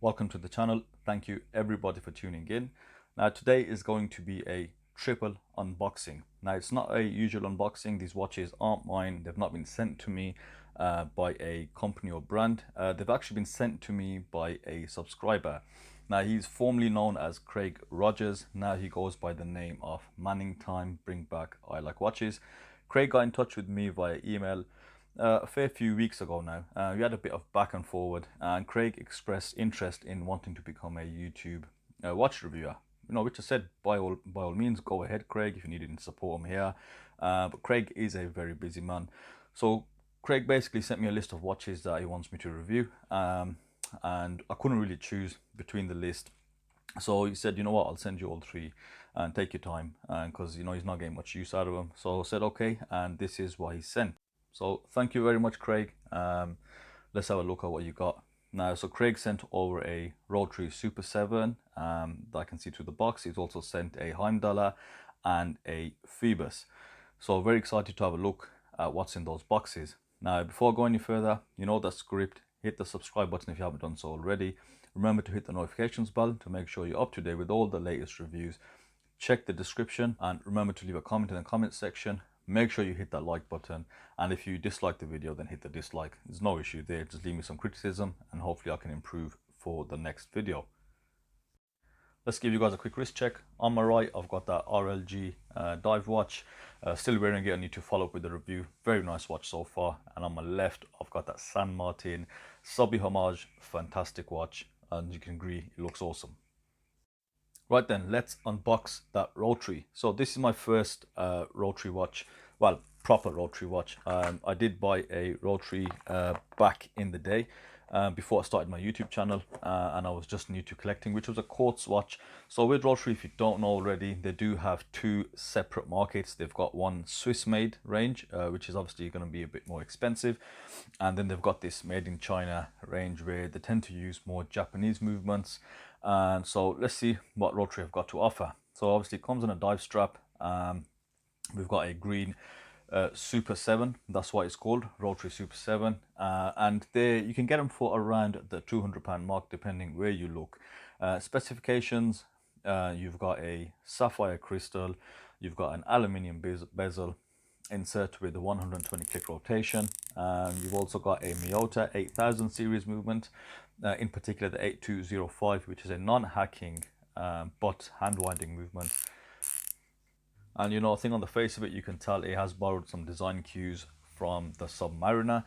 welcome to the channel. Thank you everybody for tuning in. Now today is going to be a triple unboxing. Now it's not a usual unboxing. These watches aren't mine. They've not been sent to me by a company or brand. They've actually been sent to me by a subscriber. Now he's formerly known as Craig Rogers. Now he goes by the name of Manning Time Bring Back I Like Watches. Craig got in touch with me via email a fair few weeks ago now. We had a bit of back and forward, and Craig expressed interest in wanting to become a YouTube watch reviewer. Which I said, by all means, go ahead, Craig. If you need any support, I'm here. But Craig is a very busy man, so Craig basically sent me a list of watches that he wants me to review, and I couldn't really choose between the list. So he said, you know what, I'll send you all three and take your time, because he's not getting much use out of them. So I said okay, and this is what he sent. So thank you very much, Craig. Let's have a look at what you got. Now, so Craig sent over a Rotary Super 7 that I can see through the box. He's also sent a Heimdallr and a Phoibas. So very excited to have a look at what's in those boxes. Now, before I go any further, you know that script. Hit the subscribe button if you haven't done so already. Remember to hit the notifications bell to make sure you're up to date with all the latest reviews. Check the description and remember to leave a comment in the comment section. Make sure you hit that like button, and if you dislike the video, then hit the dislike. There's no issue there. Just leave me some criticism and hopefully I can improve for the next video. Let's give you guys a quick wrist check. On my right, I've got that RLG dive watch. Still wearing it. I need to follow up with the review. Very nice watch so far. And on my left, I've got that San Martin Chinese Homage. Fantastic watch, and you can agree it looks awesome. Right then, let's unbox that Rotary. So this is my first Rotary watch, well, proper Rotary watch. I did buy a Rotary back in the day before I started my YouTube channel, and I was just new to collecting, which was a quartz watch. So with Rotary, if you don't know already, they do have two separate markets. They've got one Swiss made range, which is obviously going to be a bit more expensive, and then they've got this made in China range where they tend to use more Japanese movements. And so let's see what Rotary have got to offer. So obviously it comes in a dive strap. We've got a green Super 7, that's why it's called Rotary Super 7, and there you can get them for around the £200 mark depending where you look. Specifications, you've got a sapphire crystal, you've got an aluminium bezel insert with the 120 click rotation. You've also got a Miyota 8000 series movement, in particular the 8205, which is a non-hacking but hand winding movement. And I think on the face of it, you can tell it has borrowed some design cues from the Submariner.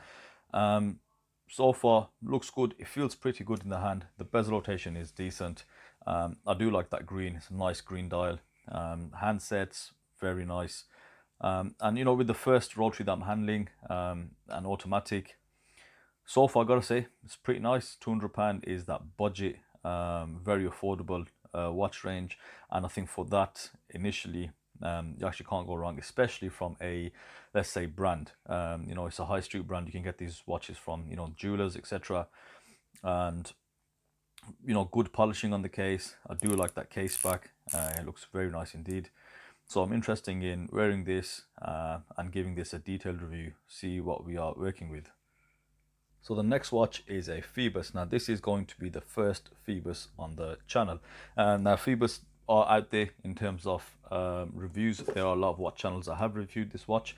So far, looks good. It feels pretty good in the hand. The bezel rotation is decent. I do like that green. It's a nice green dial. Handsets, very nice. And with the first Rotary that I'm handling, an automatic, so far I gotta say it's pretty nice. £200 is that budget, very affordable watch range, and I think for that initially, you actually can't go wrong, especially from a, let's say, brand. It's a high street brand. You can get these watches from jewelers, etc. And good polishing on the case. I do like that case back. It looks very nice indeed. So I'm interested in wearing this and giving this a detailed review, see what we are working with. So the next watch is a Phoibas. Now this is going to be the first Phoibas on the channel. Now Phoibas are out there in terms of reviews. There are a lot of watch channels that have reviewed this watch.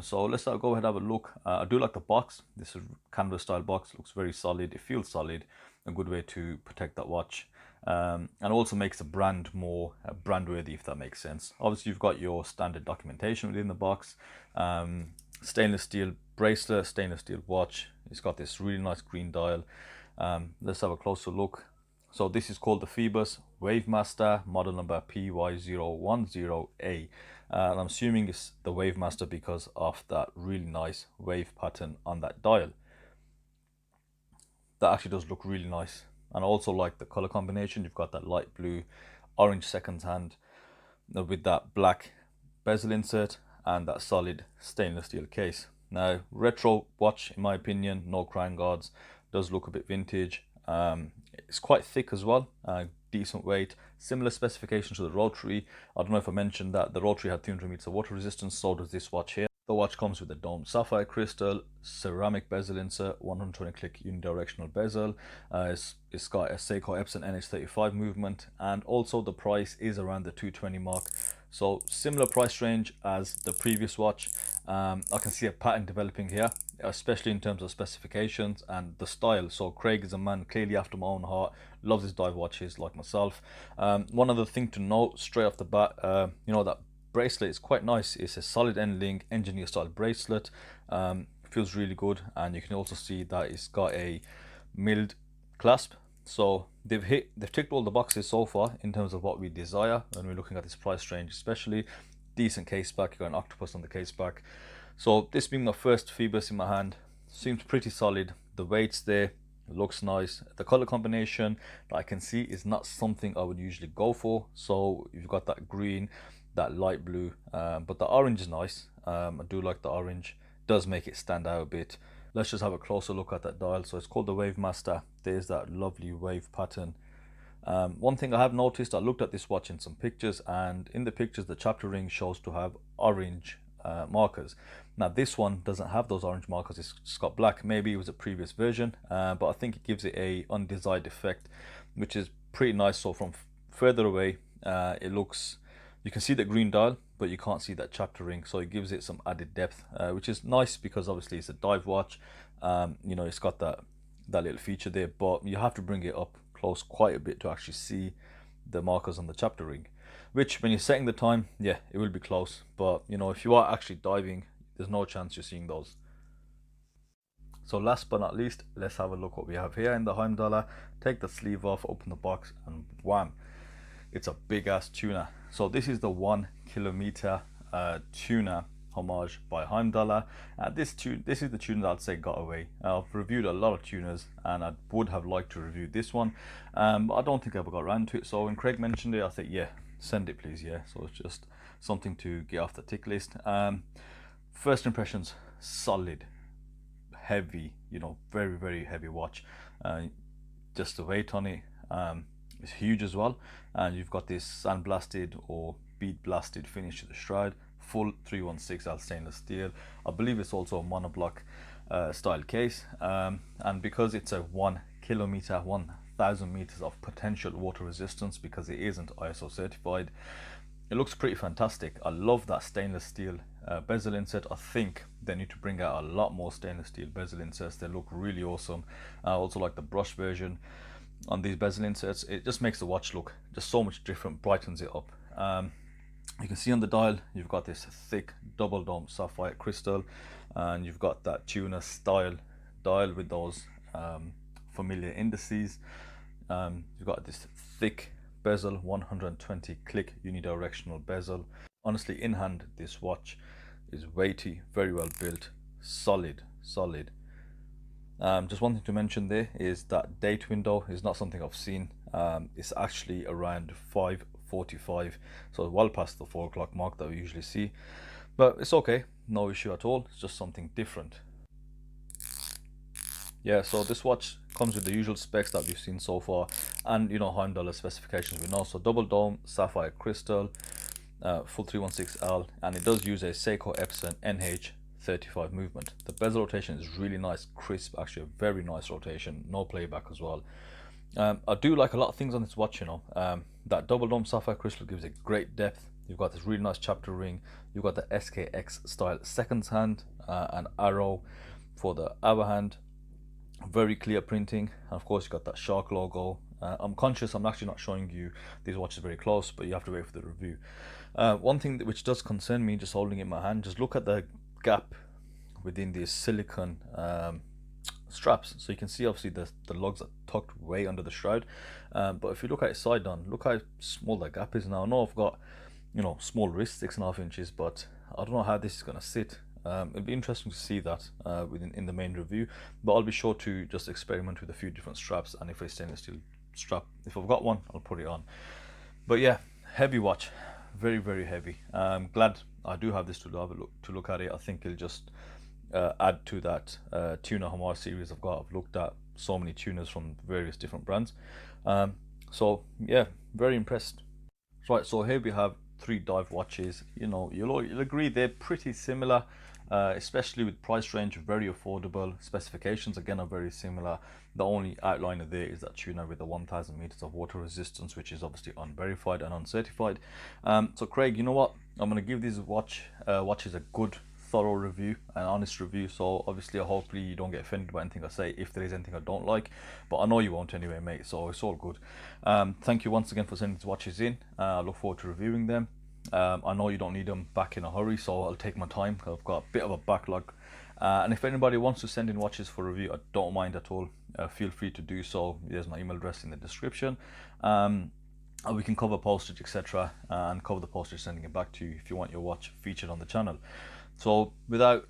So let's go ahead and have a look. I do like the box. This is canvas style box. Looks very solid. It feels solid. A good way to protect that watch. And also makes the brand more brand worthy, if that makes sense. Obviously you've got your standard documentation within the box. Stainless steel bracelet, stainless steel watch. It's got this really nice green dial. Let's have a closer look. So this is called the Phoibas Wavemaster, model number PY010A. And I'm assuming it's the Wavemaster because of that really nice wave pattern on that dial. That actually does look really nice. And I also like the color combination. You've got that light blue, orange second hand with that black bezel insert and that solid stainless steel case. Now, retro watch in my opinion, no crown guards, does look a bit vintage. It's quite thick as well, decent weight, similar specifications to the Rotary. I don't know if I mentioned that the Rotary had 300 meters of water resistance, so does this watch here. The watch comes with a domed sapphire crystal, ceramic bezel insert, 120 click unidirectional bezel. It's got a Seiko Epson NH35 movement, and also the price is around the 220 mark. So similar price range as the previous watch. I can see a pattern developing here, especially in terms of specifications and the style. So Craig is a man clearly after my own heart, loves his dive watches like myself. One other thing to note straight off the bat, that bracelet is quite nice. It's a solid end link engineer style bracelet. Feels really good, and you can also see that it's got a milled clasp. So they've ticked all the boxes so far in terms of what we desire when we're looking at this price range, especially decent case back. You got an octopus on the case back. So this being my first Phoibas in my hand, seems pretty solid. The weight's there, it looks nice. The color combination that I can see is not something I would usually go for. So you've got that green, that light blue, but the orange is nice. I do like the orange, does make it stand out a bit. Let's just have a closer look at that dial. So it's called the Wave Master. There's that lovely wave pattern. One thing I have noticed, I looked at this watch in some pictures, and in the pictures the chapter ring shows to have orange markers. Now this one doesn't have those orange markers, it's got black. Maybe it was a previous version, but I think it gives it a undesired effect, which is pretty nice. So from further away, it looks, you can see the green dial, but you can't see that chapter ring, so it gives it some added depth, which is nice because obviously it's a dive watch. It's got that little feature there, but you have to bring it up close quite a bit to actually see the markers on the chapter ring, which when you're setting the time, yeah, it will be close, but if you are actually diving, there's no chance you're seeing those. So last but not least, let's have a look what we have here in the Heimdallr. Take the sleeve off, open the box, and wham, it's a big ass tuna. So this is the 1 kilometer tuna homage by Heimdallr. This is the tuna that I'd say got away. I've reviewed a lot of tunas, and I would have liked to review this one, but I don't think I ever got around to it. So when Craig mentioned it, I said, yeah, send it please. Yeah, so it's just something to get off the tick list. First impressions, solid, heavy, very, very heavy watch. Just the weight on it, it's huge as well, and you've got this sandblasted or bead blasted finish to the stride, full 316L stainless steel. I believe it's also a monoblock style case, and because it's a 1 kilometer, 1,000 meters of potential water resistance, because it isn't ISO certified, it looks pretty fantastic. I love that stainless steel bezel insert. I think they need to bring out a lot more stainless steel bezel inserts. They look really awesome. I also like the brush version on these bezel inserts. It just makes the watch look just so much different, brightens it up. You can see on the dial, you've got this thick double dome sapphire crystal, and you've got that tuna style dial with those familiar indices. You've got this thick bezel, 120 click unidirectional bezel. Honestly, in hand, this watch is weighty, very well built, solid. Just one thing to mention there is that date window is not something I've seen. It's actually around 5:45, so well past the 4 o'clock mark that we usually see, but it's okay, no issue at all. It's just something different. Yeah, so this watch comes with the usual specs that we've seen so far, and Heimdallr specifications we know. So double dome sapphire crystal, full 316L, and it does use a Seiko Epson NH35 movement. The bezel rotation is really nice, crisp, actually a very nice rotation, no playback as well. I do like a lot of things on this watch. That double dome sapphire crystal gives it great depth. You've got this really nice chapter ring. You've got the SKX style seconds hand, and arrow for the hour hand. Very clear printing, and of course you got that shark logo. I'm conscious I'm actually not showing you these watches very close, but you have to wait for the review. One thing which does concern me, just holding it in my hand, just look at the gap within these silicone straps. So you can see obviously the lugs are tucked way under the shroud, but if you look at it side down, look how small that gap is now. I know I've got small wrist, 6.5 inches, but I don't know how this is going to sit. It'd be interesting to see that in the main review, but I'll be sure to just experiment with a few different straps, and if a stainless steel strap, if I've got one, I'll put it on. But yeah, heavy watch, very, very heavy. Glad I do have this to look at it. I think it'll just add to that tuna homage series I've got. I've looked at so many tunas from various different brands, so yeah, very impressed. Right, so here we have 3 dive watches. You'll agree they're pretty similar. especially with price range, very affordable. Specifications again are very similar. The only outliner there is that tuner with the 1000 meters of water resistance, which is obviously unverified and uncertified. So Craig, you know what, I'm going to give these watches a good thorough review, an honest review. So obviously hopefully you don't get offended by anything I say if there is anything I don't like, but I know you won't anyway, mate, so it's all good. Thank you once again for sending these watches in. I look forward to reviewing them. I know you don't need them back in a hurry, so I'll take my time. I've got a bit of a backlog, and if anybody wants to send in watches for review, I don't mind at all. Feel free to do so. There's my email address in the description. We can cover postage, etc., and cover the postage sending it back to you if you want your watch featured on the channel. So without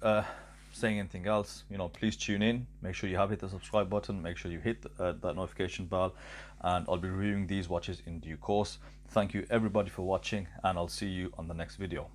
saying anything else, you know, please tune in. Make sure you have hit the subscribe button. Make sure you hit that notification bell, and I'll be reviewing these watches in due course. Thank you everybody for watching, and I'll see you on the next video.